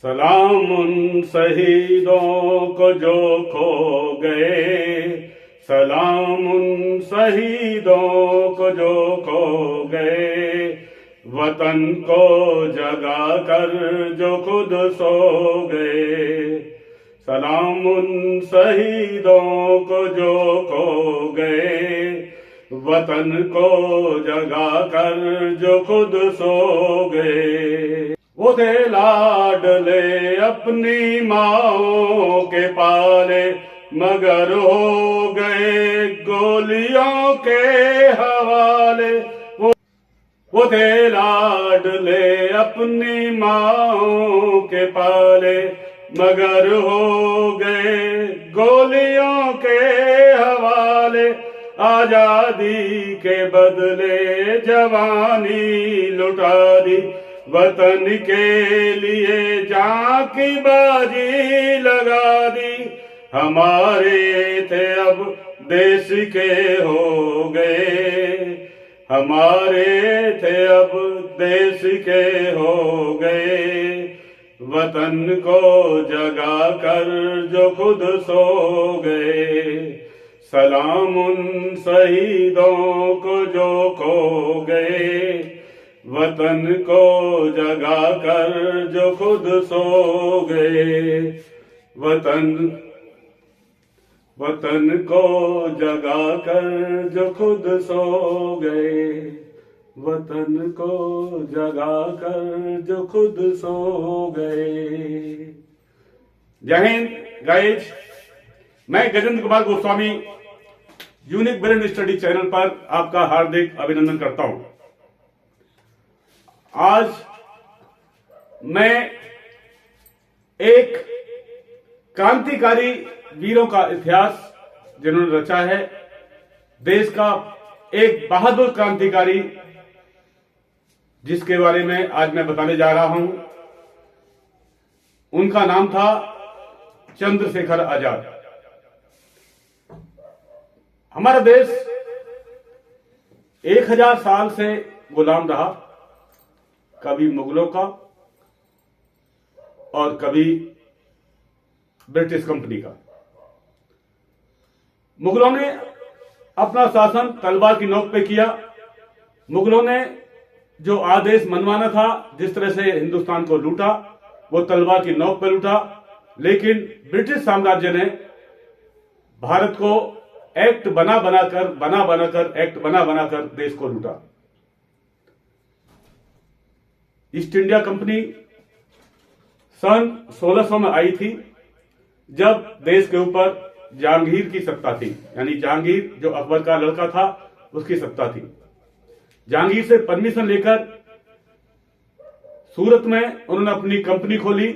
सलाम उन शहीदों को जो खो गए, सलाम उन शहीदों को जो खो गए, वतन को जगा कर जो खुद सो गए। सलाम उन शहीदों को जो खो गए, वतन को जगा कर जो खुद सो गए। वो थे लाडले अपनी माओ के पाले, मगर हो गए गोलियों के हवाले। वो थे लाडले अपनी माओ के पाले, मगर हो गए गोलियों के हवाले। आजादी के बदले जवानी लुटा दी, वतन के लिए जान की बाजी लगा दी। हमारे थे अब देश के हो गए, हमारे थे अब देश के हो गए, वतन को जगा कर जो खुद सो गए। सलाम उन शहीदों को जो खो गए, वतन को जगा कर जो खुद सो गए। वतन को जगा कर जो खुद सो गए, वतन को जगा कर जो खुद सो गए। जय हिंद गाइज, मैं Gajendra Kumar Goswami unique brain study channel पर आपका हार्दिक अभिनंदन करता हूं। आज मैं एक क्रांतिकारी वीरों का इतिहास जिन्होंने रचा है, देश का एक बहादुर क्रांतिकारी जिसके बारे में आज मैं बताने जा रहा हूं, उनका नाम था चंद्रशेखर आजाद। हमारा देश 1000 साल से गुलाम रहा, कभी मुगलों का और कभी ब्रिटिश कंपनी का। मुगलों ने अपना शासन तलवार की नोक पे किया। मुगलों ने जो आदेश मनवाना था, जिस तरह से हिंदुस्तान को लूटा, वो तलवार की नोक पे लूटा। लेकिन ब्रिटिश साम्राज्य ने भारत को एक्ट बना बनाकर देश को लूटा। ईस्ट इंडिया कंपनी सन 1600 में आई थी, जब देश के ऊपर जहांगीर की सत्ता थी। यानी जहांगीर जो अकबर का लड़का था, उसकी सत्ता थी। जहांगीर से परमिशन लेकर सूरत में उन्होंने अपनी कंपनी खोली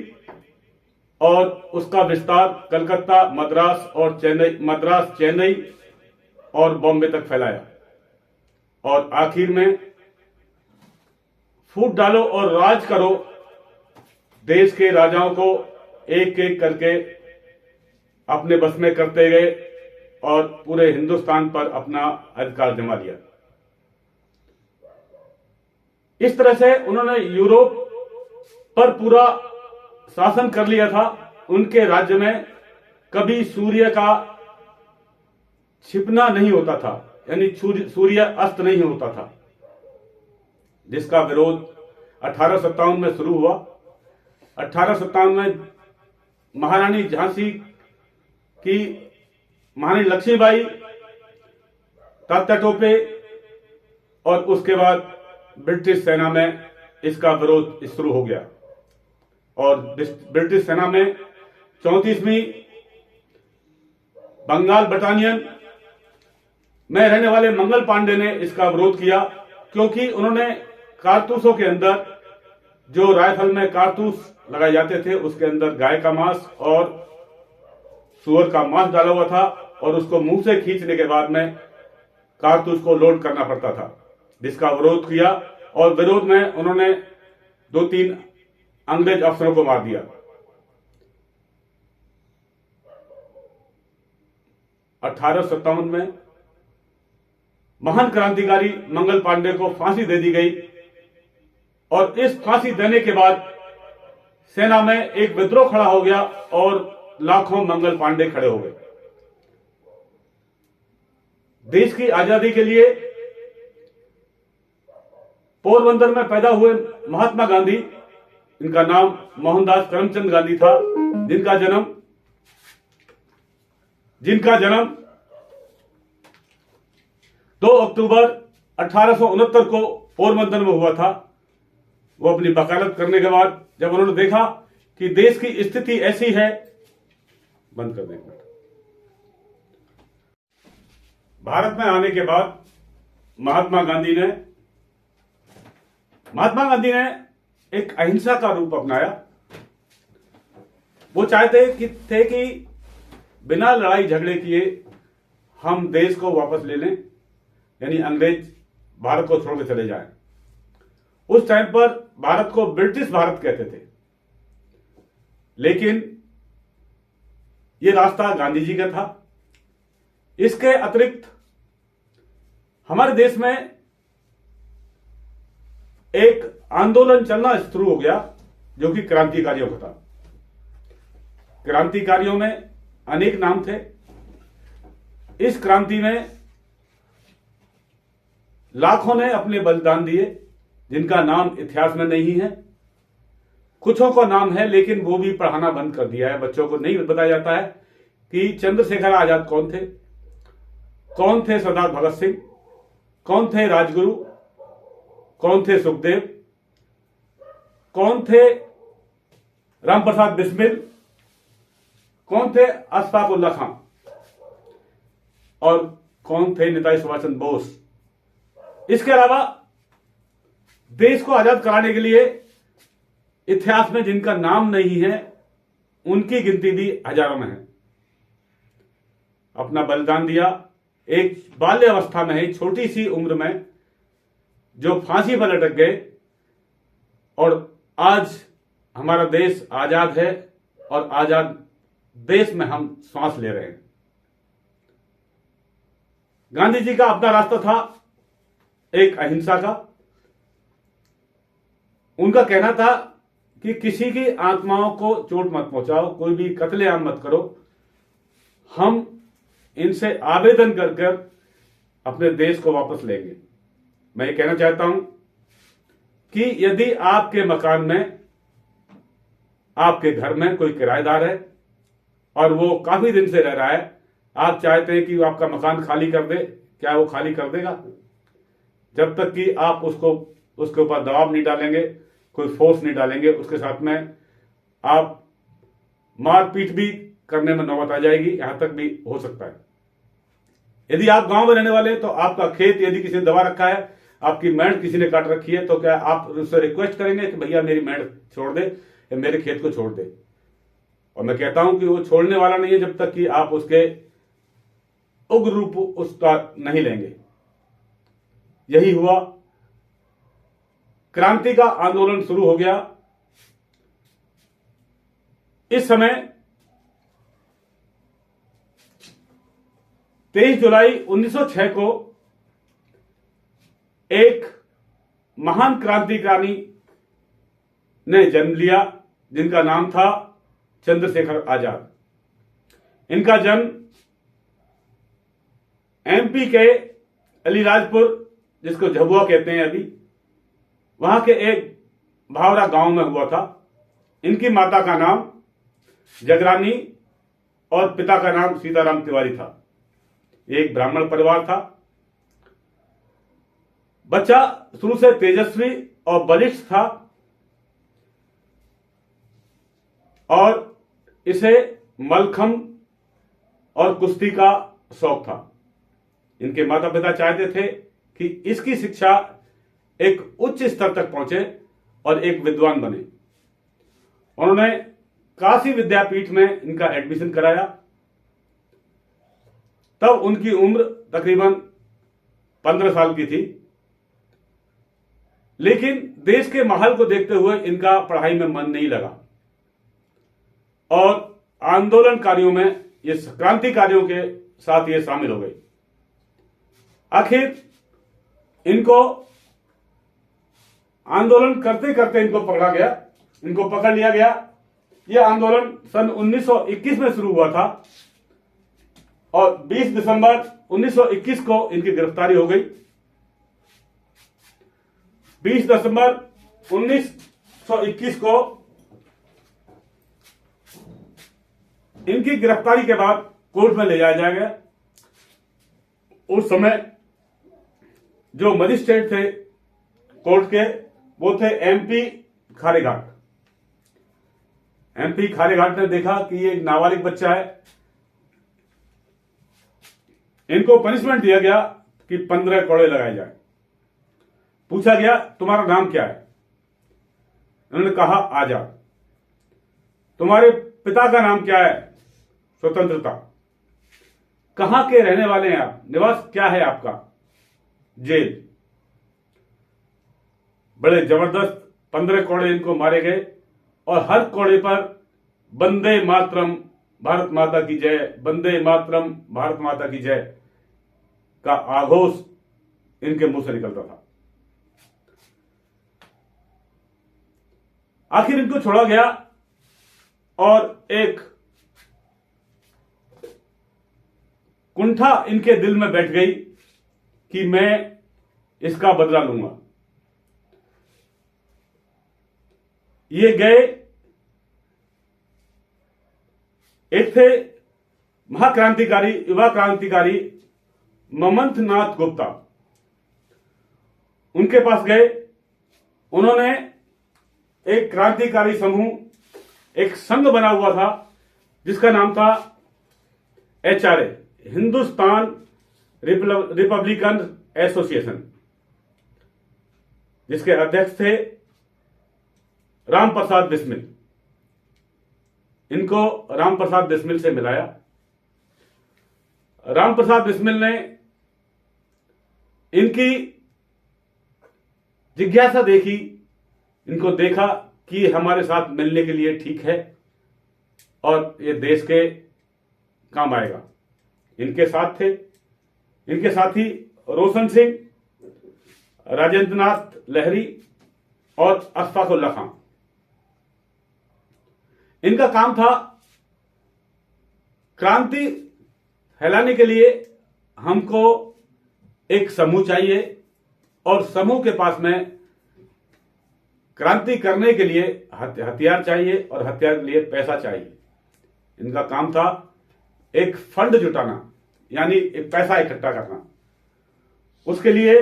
और उसका विस्तार कलकत्ता, मद्रास, चेन्नई और बॉम्बे तक फैलाया। और आखिर में फूट डालो और राज करो, देश के राजाओं को एक एक करके अपने बस में करते गए और पूरे हिंदुस्तान पर अपना अधिकार जमा लिया। इस तरह से उन्होंने यूरोप पर पूरा शासन कर लिया था। उनके राज्य में कभी सूर्य का छिपना नहीं होता था, यानी सूर्य अस्त नहीं होता था, जिसका विरोध 1857 में शुरू हुआ। 1857 में महारानी झांसी की महारानी लक्ष्मीबाई, तात्या टोपे और उसके बाद ब्रिटिश सेना में इसका विरोध शुरू हो गया। और ब्रिटिश सेना में 34वीं बंगाल बटालियन में रहने वाले मंगल पांडे ने इसका विरोध किया, क्योंकि उन्होंने कारतूसों के अंदर, जो राइफल में कारतूस लगाए जाते थे, उसके अंदर गाय का मांस और सुअर का मांस डाला हुआ था और उसको मुंह से खींचने के बाद में कारतूस को लोड करना पड़ता था, जिसका विरोध किया। और विरोध में उन्होंने 2-3 अंग्रेज अफसरों को मार दिया। 1857 में महान क्रांतिकारी मंगल पांडे को फांसी दे दी गई और इस फांसी देने के बाद सेना में एक विद्रोह खड़ा हो गया और लाखों मंगल पांडे खड़े हो गए। देश की आजादी के लिए पोरबंदर में पैदा हुए महात्मा गांधी, इनका नाम मोहनदास करमचंद गांधी था, जिनका जन्म 2 अक्टूबर 1869 को पोरबंदर में हुआ था। वो अपनी वकालत करने के बाद जब उन्होंने देखा कि देश की स्थिति ऐसी है, बंद कर देंगे। भारत में आने के बाद महात्मा गांधी ने एक अहिंसा का रूप अपनाया। वो चाहते थे कि बिना लड़ाई झगड़े किए हम देश को वापस ले लें, यानी अंग्रेज भारत को छोड़कर चले जाएं। उस टाइम पर भारत को ब्रिटिश भारत कहते थे, लेकिन यह रास्ता गांधी जी का था। इसके अतिरिक्त हमारे देश में एक आंदोलन चलना शुरू हो गया जो कि क्रांतिकारियों का था। क्रांतिकारियों में अनेक नाम थे। इस क्रांति में लाखों ने अपने बलिदान दिए, जिनका नाम इतिहास में नहीं है। कुछों का नाम है, लेकिन वो भी पढ़ाना बंद कर दिया है। बच्चों को नहीं बताया जाता है कि चंद्रशेखर आजाद कौन थे, कौन थे सरदार भगत सिंह, कौन थे राजगुरु, कौन थे सुखदेव, कौन थे रामप्रसाद बिस्मिल, कौन थे अशफाक उल्लाह खां और कौन थे नेताजी सुभाष चंद्र बोस। इसके अलावा देश को आजाद कराने के लिए इतिहास में जिनका नाम नहीं है, उनकी गिनती भी हजारों में है। अपना बलिदान दिया एक बाल्य अवस्था में है, छोटी सी उम्र में, जो फांसी पर लटक गए, और आज हमारा देश आजाद है और आजाद देश में हम सांस ले रहे हैं। गांधी जी का अपना रास्ता था एक अहिंसा का। उनका कहना था कि किसी की आत्माओं को चोट मत पहुंचाओ, कोई भी कत्लेआम मत करो। हम इनसे आवेदन कर कर अपने देश को वापस लेंगे। मैं ये कहना चाहता हूं कि यदि आपके मकान में, आपके घर में कोई किराएदार है और वो काफी दिन से रह रहा है, आप चाहते हैं कि आपका मकान खाली कर दे, क्या वो खाली कर देगा? जब तक कि आप उसके ऊपर दबाव नहीं डालेंगे, कोई फोर्स नहीं डालेंगे, उसके साथ में आप मारपीट भी करने में नौबत आ जाएगी, यहां तक भी हो सकता है। यदि आप गांव में रहने वाले हैं तो आपका खेत यदि किसी ने दबा रखा है, आपकी मेंढ किसी ने काट रखी है, तो क्या आप उससे रिक्वेस्ट करेंगे कि भैया मेरी मेंढ छोड़ दे या मेरे खेत को छोड़ दे? और मैं कहता हूं कि वो छोड़ने वाला नहीं है जब तक कि आप उसके उग्र रूप उसका नहीं लेंगे। यही हुआ, क्रांति का आंदोलन शुरू हो गया। इस समय 23 जुलाई 1906 को एक महान क्रांतिकारी ने जन्म लिया, जिनका नाम था चंद्रशेखर आजाद। इनका जन्म एमपी के अलीराजपुर, जिसको झबुआ कहते हैं अभी, वहां के एक भावरा गांव में हुआ था। इनकी माता का नाम जगरानी और पिता का नाम सीताराम तिवारी था। एक ब्राह्मण परिवार था। बच्चा शुरू से तेजस्वी और बलिष्ठ था और इसे मलखंब और कुश्ती का शौक था। इनके माता पिता चाहते थे कि इसकी शिक्षा एक उच्च स्तर तक पहुंचे और एक विद्वान बने। उन्होंने काशी विद्यापीठ में इनका एडमिशन कराया। तब उनकी उम्र तकरीबन 15 साल की थी, लेकिन देश के माहौल को देखते हुए इनका पढ़ाई में मन नहीं लगा और आंदोलनकारियों में, ये क्रांतिकारियों के साथ ये शामिल हो गई। आखिर इनको आंदोलन करते करते इनको पकड़ा गया इनको पकड़ लिया गया। यह आंदोलन सन 1921 में शुरू हुआ था और 20 दिसंबर 1921 को इनकी गिरफ्तारी हो गई। 20 दिसंबर 1921 को इनकी गिरफ्तारी के बाद कोर्ट में ले जाया गया। उस समय जो मजिस्ट्रेट थे कोर्ट के वो थे एमपी खारेघाट। एमपी खारेघाट ने देखा कि ये एक नाबालिग बच्चा है, इनको पनिशमेंट दिया गया कि 15 कोड़े लगाए जाए। पूछा गया तुम्हारा नाम क्या है? उन्होंने कहा आजाद। तुम्हारे पिता का नाम क्या है? स्वतंत्रता। कहां के रहने वाले हैं आप? निवास क्या है आपका? जेल। बड़े जबरदस्त 15 कोड़े इनको मारे गए और हर कोड़े पर वंदे मातरम भारत माता की जय, वंदे मातरम भारत माता की जय का आघोष इनके मुंह से निकलता था। आखिर इनको छोड़ा गया और एक कुंठा इनके दिल में बैठ गई कि मैं इसका बदला लूंगा। ये गए, एक थे महाक्रांतिकारी, युवा क्रांतिकारी ममंत नाथ गुप्ता, उनके पास गए। उन्होंने एक क्रांतिकारी समूह, एक संघ बना हुआ था जिसका नाम था HRA, हिंदुस्तान रिपब्लिकन एसोसिएशन, जिसके अध्यक्ष थे राम प्रसाद बिस्मिल। इनको राम प्रसाद बिस्मिल से मिलाया। राम प्रसाद बिस्मिल ने इनकी जिज्ञासा देखी, इनको देखा कि हमारे साथ मिलने के लिए ठीक है और ये देश के काम आएगा। इनके साथ थे, इनके साथी रोशन सिंह, राजेंद्र नाथ लहरी और अशफाक उल्लाह खां। इनका काम था क्रांति फैलाने के लिए हमको एक समूह चाहिए और समूह के पास में क्रांति करने के लिए हथियार चाहिए और हथियार के लिए पैसा चाहिए। इनका काम था एक फंड जुटाना, यानी एक पैसा इकट्ठा करना। उसके लिए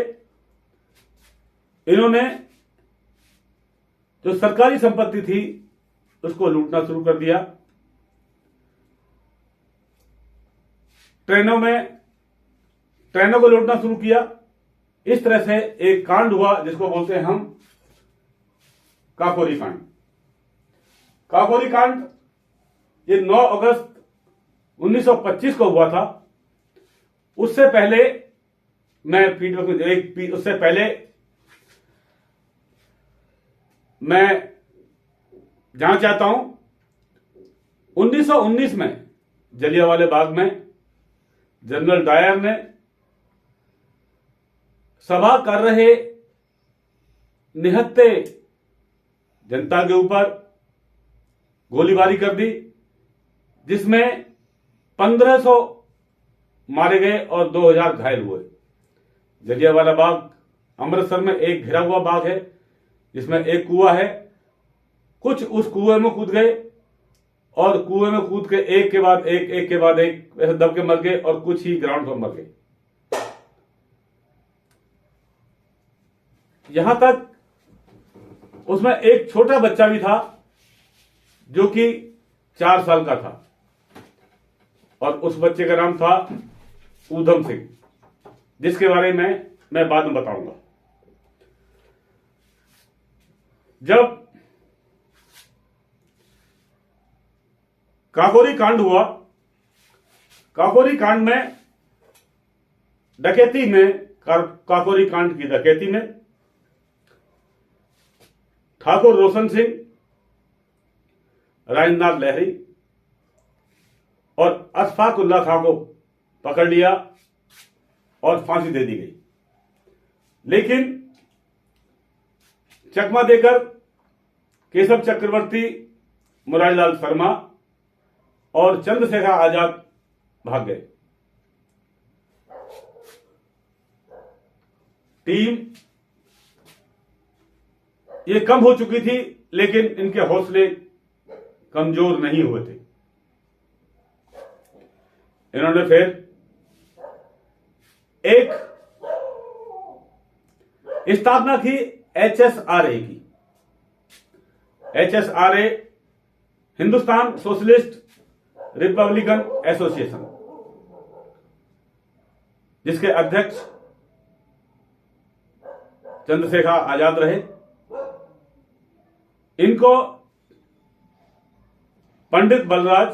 इन्होंने जो सरकारी संपत्ति थी उसको लूटना शुरू कर दिया। ट्रेनों को लूटना शुरू किया। इस तरह से एक कांड हुआ जिसको बोलते हैं हम काकोरी कांड। काकोरी कांड ये 9 अगस्त 1925 को हुआ था। उससे पहले मैं जानना चाहता हूं 1919 में जलियांवाले बाग में जनरल डायर ने सभा कर रहे निहत्थे जनता के ऊपर गोलीबारी कर दी, जिसमें 1500 मारे गए और 2000 घायल हुए। जलियांवाला बाग अमृतसर में एक घिरा हुआ बाग है जिसमें एक कुआं है। कुछ उस कुएं में कूद गए और कुएं में कूद के एक के बाद एक ऐसे दब के मर गए और कुछ ही ग्राउंड पर मर गए। यहां तक उसमें एक छोटा बच्चा भी था जो कि 4 साल का था और उस बच्चे का नाम था ऊधम सिंह, जिसके बारे में मैं बाद में बताऊंगा। जब काकोरी कांड हुआ, काकोरी कांड में डकैती में काकोरी कांड की डकैती में ठाकुर रोशन सिंह, राजेंद्र नाथ लहरी और अशफाक उल्लाह खां को पकड़ लिया और फांसी दे दी गई। लेकिन चकमा देकर केशव चक्रवर्ती, मुरारीलाल शर्मा और चंद्रशेखर आजाद भाग गए। टीम ये कम हो चुकी थी, लेकिन इनके हौसले कमजोर नहीं हुए थे। इन्होंने फिर एक स्थापना की HSRA की। HSRA Hindustan socialist Republican association, जिसके अध्यक्ष चंद्रशेखर आजाद रहे। इनको पंडित बलराज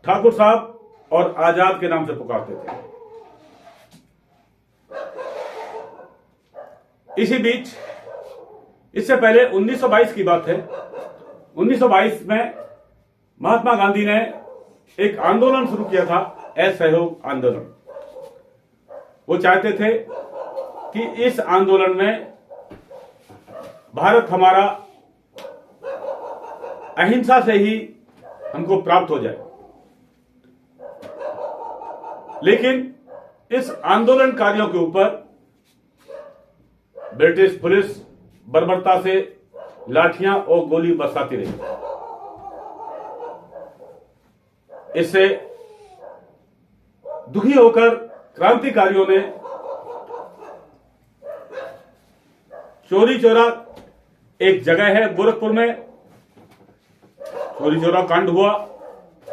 ठाकुर साहब और आजाद के नाम से पुकारते थे। इसी बीच, इससे पहले 1922 की बात है। 1922 में महात्मा गांधी ने एक आंदोलन शुरू किया था, असहयोग आंदोलन। वो चाहते थे कि इस आंदोलन में भारत हमारा अहिंसा से ही हमको प्राप्त हो जाए। लेकिन इस आंदोलनकारियों के ऊपर ब्रिटिश पुलिस बर्बरता से लाठियां और गोली बरसाती रही। इससे दुखी होकर क्रांतिकारियों ने चोरी चोरा, एक जगह है गोरखपुर में, चोरी चोरा कांड हुआ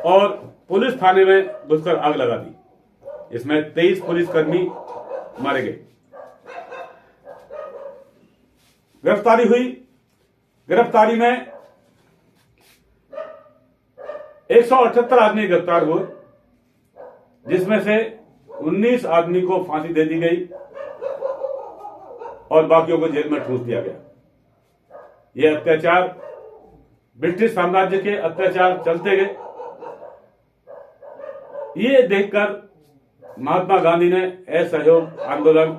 और पुलिस थाने में घुसकर आग लगा दी। इसमें 23 पुलिसकर्मी मारे गए। गिरफ्तारी हुई। गिरफ्तारी में 178 आदमी गिरफ्तार हुए, जिसमें से 19 आदमी को फांसी दे दी गई और बाकियों को जेल में ठूंस दिया गया। यह अत्याचार, ब्रिटिश साम्राज्य के अत्याचार चलते गए। ये देखकर महात्मा गांधी ने असहयोग आंदोलन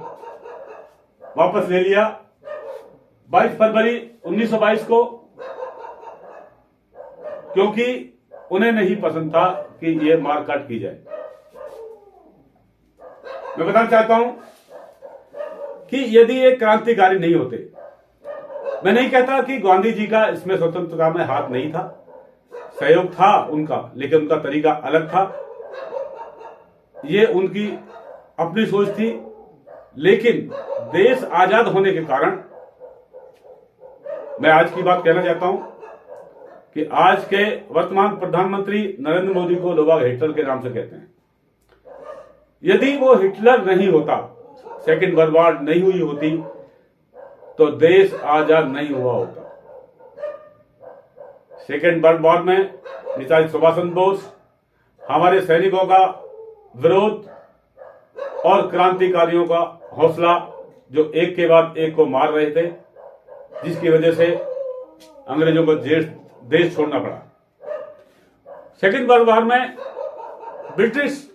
वापस ले लिया। 22 फरवरी 1922 को, क्योंकि उन्हें नहीं पसंद था कि यह मारकाट की जाए। मैं बताना चाहता हूं कि यदि ये क्रांतिकारी नहीं होते, मैं नहीं कहता कि गांधी जी का इसमें स्वतंत्रता में हाथ नहीं था, सहयोग था उनका, लेकिन उनका तरीका अलग था। ये उनकी अपनी सोच थी। लेकिन देश आजाद होने के कारण, मैं आज की बात कहना चाहता हूं कि आज के वर्तमान प्रधानमंत्री नरेंद्र मोदी को लोग हिटलर के नाम से कहते हैं। यदि वो हिटलर नहीं होता, सेकंड वर्ल्ड वॉर नहीं हुई होती, तो देश आजाद नहीं हुआ होता। सेकंड वर्ल्ड वॉर में नेताजी सुभाष चंद्र बोस, हमारे सैनिकों का विरोध और क्रांतिकारियों का हौसला, जो एक के बाद एक को मार रहे थे, जिसकी वजह से अंग्रेजों को देश छोड़ना पड़ा। सेकंड वर्ल्ड वॉर में ब्रिटिश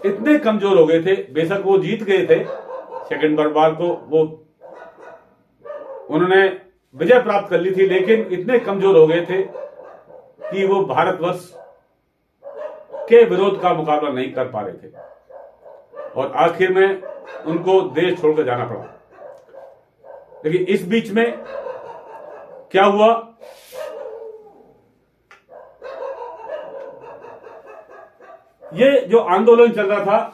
इतने कमजोर हो गए थे, बेशक वो जीत गए थे सेकंड वर्ल्ड वॉर को, वो उन्होंने विजय प्राप्त कर ली थी, लेकिन इतने कमजोर हो गए थे कि वो भारतवर्ष के विरोध का मुकाबला नहीं कर पा रहे थे और आखिर में उनको देश छोड़कर जाना पड़ा। लेकिन इस बीच में क्या हुआ, ये जो आंदोलन चल रहा था,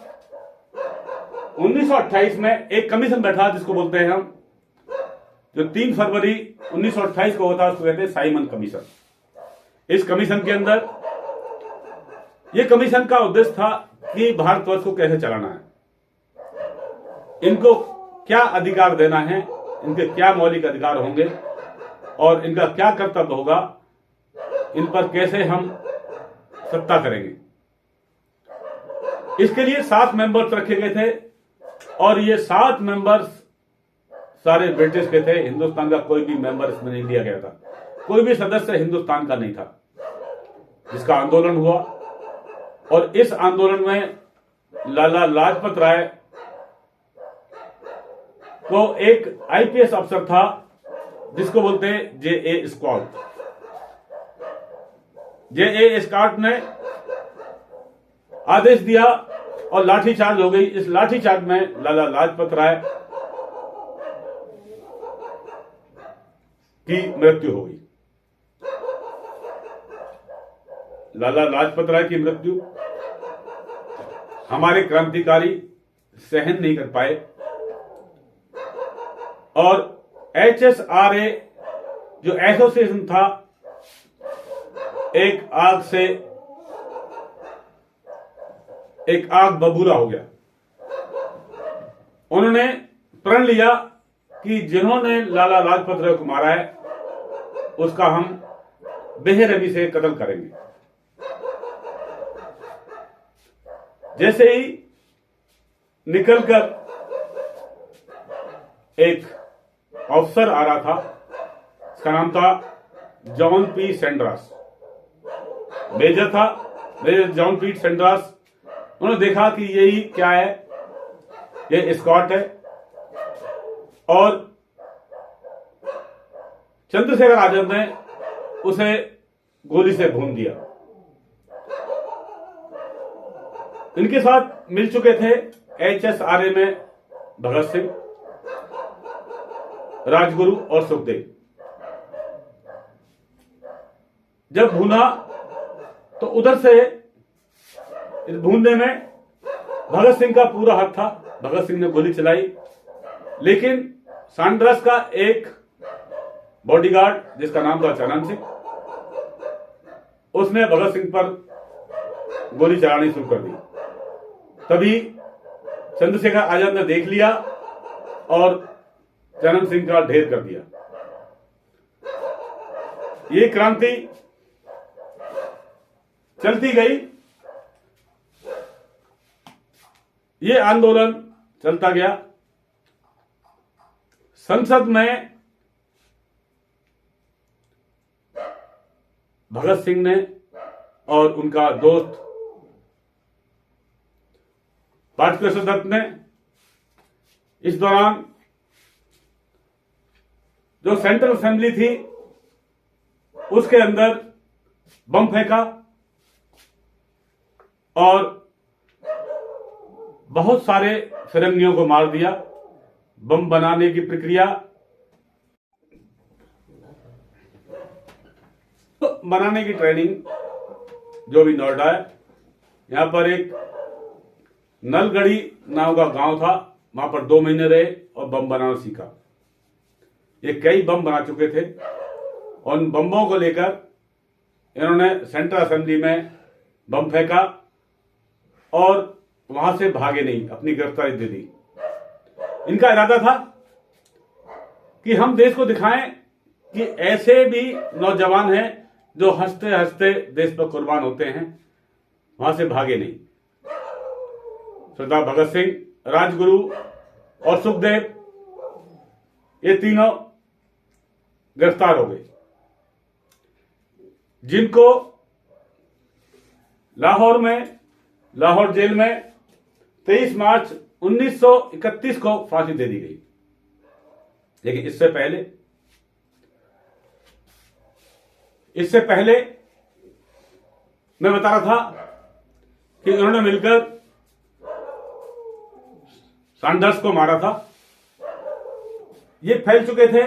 1928 में एक कमीशन बैठा, जिसको बोलते हैं हम, जो 3 फरवरी 1928 को होता है, उसको कहते हैं साइमन कमीशन। इस कमीशन के अंदर, यह कमीशन का उद्देश्य था कि भारतवर्ष को कैसे चलाना है, इनको क्या अधिकार देना है, इनके क्या मौलिक अधिकार होंगे और इनका क्या कर्तव्य होगा, इन पर कैसे हम सत्ता करेंगे। इसके लिए 7 मेंबर्स रखे गए थे और ये 7 मेंबर्स सारे ब्रिटिश के थे। हिंदुस्तान का कोई भी मेंबर इसमें नहीं लिया गया था, कोई भी सदस्य हिंदुस्तान का नहीं था। जिसका आंदोलन हुआ और इस आंदोलन में लाला लाजपत राय को एक आईपीएस अफसर था, जिसको बोलते हैं JA स्क्वाड। JA स्क्वाड ने आदेश दिया और लाठीचार्ज हो गई। इस लाठीचार्ज में लाला लाजपत राय की मृत्यु हो गई। लाला लाजपत राय की मृत्यु हमारे क्रांतिकारी सहन नहीं कर पाए और HSRA जो एसोसिएशन था, एक आग बबूला हो गया। उन्होंने प्रण लिया कि जिन्होंने लाला लाजपत राय को मारा है उसका हम बेरहमी से कत्ल करेंगे। जैसे ही निकलकर एक ऑफिसर आ रहा था, इसका नाम था जॉन पी सेंड्रास, मेजर था, मेजर जॉन पी सेंड्रास। उन्होंने देखा कि यही क्या है, ये स्कॉट है और चंद्रशेखर आजाद ने उसे गोली से भून दिया। इनके साथ मिल चुके थे HSRA में भगत सिंह, राजगुरु और सुखदेव। जब भूना तो उधर से इस भूनने में भगत सिंह का पूरा हाथ था। भगत सिंह ने गोली चलाई, लेकिन सैंड्रस का एक बॉडीगार्ड जिसका नाम था चरण सिंह, उसने भगत सिंह पर गोली चलानी शुरू कर दी। तभी चंद्रशेखर आजाद ने देख लिया और चरण सिंह का ढेर कर दिया। ये क्रांति चलती गई, ये आंदोलन चलता गया। संसद में भगत सिंह ने और उनका दोस्त वाजपेयी दत्त ने इस दौरान जो सेंट्रल असेंबली थी उसके अंदर बम फेंका और बहुत सारे फिरंगियों को मार दिया। बम बनाने की प्रक्रिया, बनाने की ट्रेनिंग जो भी नोएडा है, यहां पर एक नलगढ़ी नाम का गांव था, वहां पर 2 महीने रहे और बम बनाना सीखा। ये कई बम बना चुके थे और उन बम्बों को लेकर इन्होंने सेंट्रल असेंबली में बम फेंका और वहां से भागे नहीं, अपनी गिरफ्तारी दे दी। इनका इरादा था कि हम देश को दिखाएं कि ऐसे भी नौजवान हैं जो हंसते हंसते देश पर कुर्बान होते हैं, वहां से भागे नहीं। सरदार भगत सिंह, राजगुरु और सुखदेव, ये तीनों गिरफ्तार हो गए, जिनको लाहौर जेल में 23 मार्च 1931 को फांसी दे दी गई। लेकिन इससे पहले मैं बता रहा था कि उन्होंने मिलकर सैंडर्स को मारा था। ये फैल चुके थे।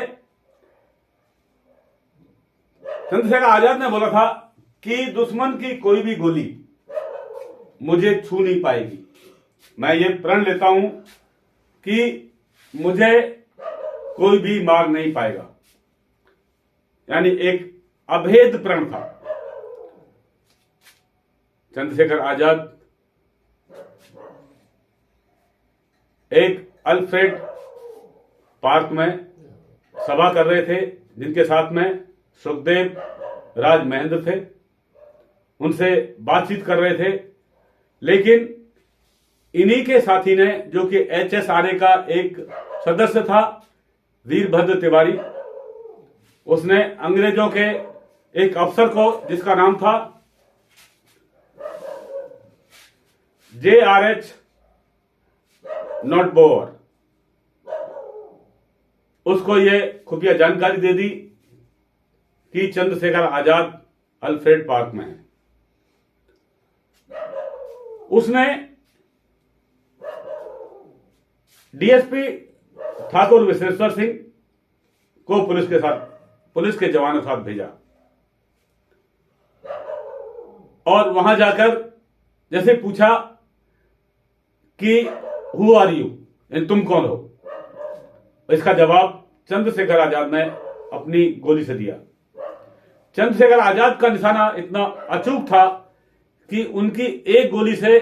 चंद्रशेखर आजाद ने बोला था कि दुश्मन की कोई भी गोली मुझे छू नहीं पाएगी। मैं ये प्रण लेता हूं कि मुझे कोई भी मार नहीं पाएगा। यानी एक अभेद प्रण था। चंद्रशेखर आजाद एक अल्फ्रेड पार्क में सभा कर रहे थे, जिनके साथ में सुखदेव, राज महेंद्र थे। उनसे बातचीत कर रहे थे, लेकिन इन्हीं के साथी ने, जो कि HSRA का एक सदस्य था, वीरभद्र तिवारी, उसने अंग्रेजों के एक अफसर को, जिसका नाम था JRH नॉटबोअर, उसको ये खुफिया जानकारी दे दी कि चंद्रशेखर आजाद अल्फ्रेड पार्क में है। उसने डीएसपी ठाकुर विश्वेश्वर सिंह को पुलिस के जवानों के साथ भेजा और वहां जाकर जैसे पूछा कि हु आर यू, तुम कौन हो। इसका जवाब चंद्रशेखर आजाद ने अपनी गोली से दिया। चंद्रशेखर आजाद का निशाना इतना अचूक था कि उनकी एक गोली से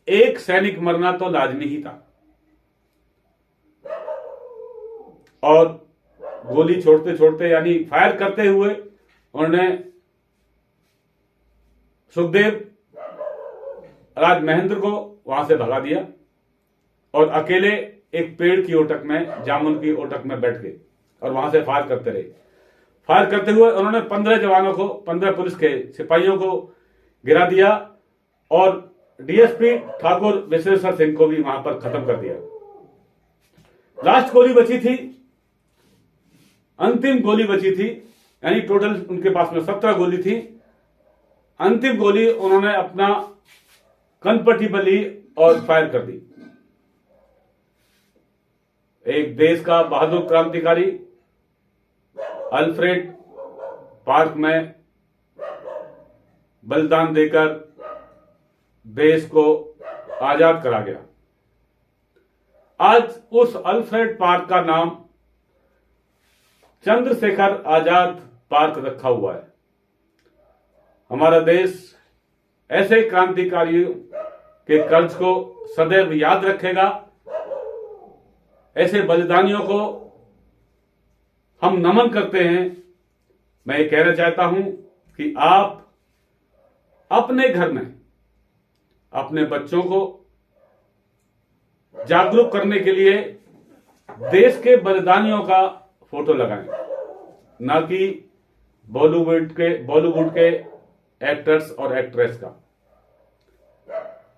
एक सैनिक मरना तो लाजमी ही था। और गोली छोड़ते छोड़ते यानी फायर करते हुए उन्होंने सुखदेव राज महेंद्र को वहां से भगा दिया और अकेले एक पेड़ की ओटक में, जामुन की ओटक में बैठ गए और वहां से फायर करते रहे। फायर करते हुए उन्होंने 15 जवानों को, 15 पुलिस के सिपाहियों को गिरा दिया और डीएसपी ठाकुर विश्वेश्वर सिंह को भी वहां पर खत्म कर दिया। लास्ट गोली बची थी, अंतिम गोली बची थी, यानी टोटल उनके पास में 17 गोली थी। अंतिम गोली उन्होंने अपना कनपट्टी पर ली और फायर कर दी। एक देश का बहादुर क्रांतिकारी अल्फ्रेड पार्क में बलिदान देकर देश को आजाद करा गया। आज उस अल्फ्रेड पार्क का नाम चंद्रशेखर आजाद पार्क रखा हुआ है। हमारा देश ऐसे क्रांतिकारियों के कर्ज को सदैव याद रखेगा। ऐसे बलिदानियों को हम नमन करते हैं। मैं ये कहना चाहता हूं कि आप अपने घर में अपने बच्चों को जागरूक करने के लिए देश के बलिदानियों का फोटो लगाएं, ना कि बॉलीवुड के एक्टर्स और एक्ट्रेस का।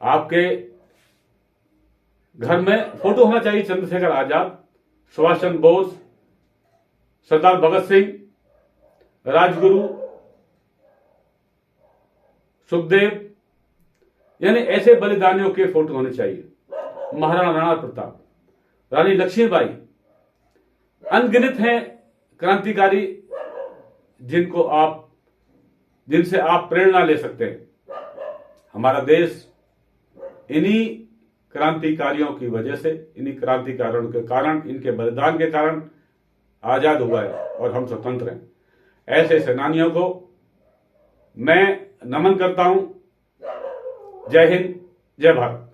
आपके घर में फोटो होना चाहिए चंद्रशेखर आजाद, सुभाष चंद्र बोस, सरदार भगत सिंह, राजगुरु, सुखदेव, यानी ऐसे बलिदानियों के फोटो होने चाहिए। महाराणा राणा प्रताप, रानी लक्ष्मीबाई, अनगिनत हैं क्रांतिकारी जिनसे आप प्रेरणा ले सकते हैं। हमारा देश इन्हीं क्रांतिकारियों की वजह से, इन्हीं क्रांतिकारियों के कारण, इनके बलिदान के कारण आजाद हुआ है और हम स्वतंत्र हैं। ऐसे सेनानियों को मैं नमन करता हूं। जय हिंद, जय भारत।